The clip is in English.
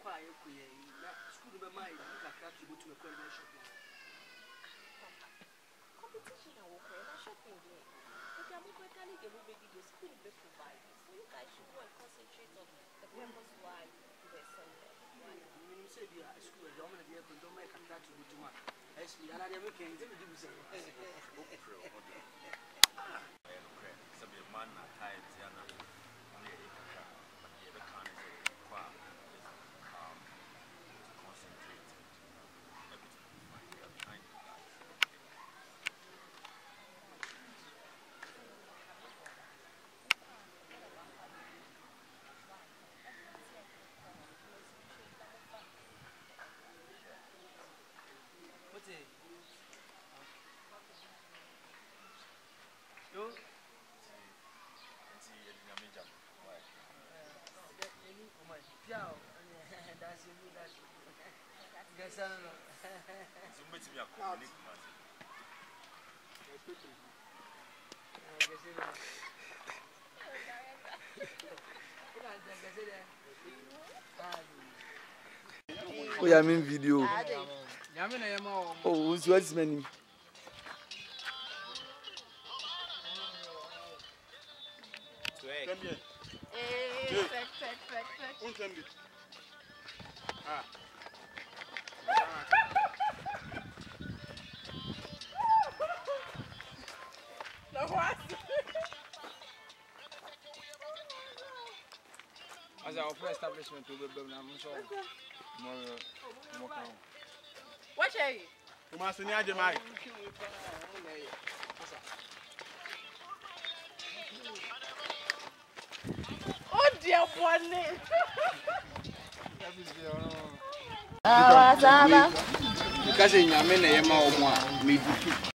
quiet, school of mine, I can't go to a corner shopping. Competition and work and shopping there. But I'm going to tell you the school will provide. So you guys should go and concentrate on the purpose why you were sent there. You said you are school, don't want to be able to make a touch with you. As we are never can do so. Some man at times, Yana, but the other kind of concentrate. Oh, yeah, I'm in video. Oh, what's his name? As our first establishment, we will be more. What are you? You must see the mic. Oh, dear one. Because in your men, I am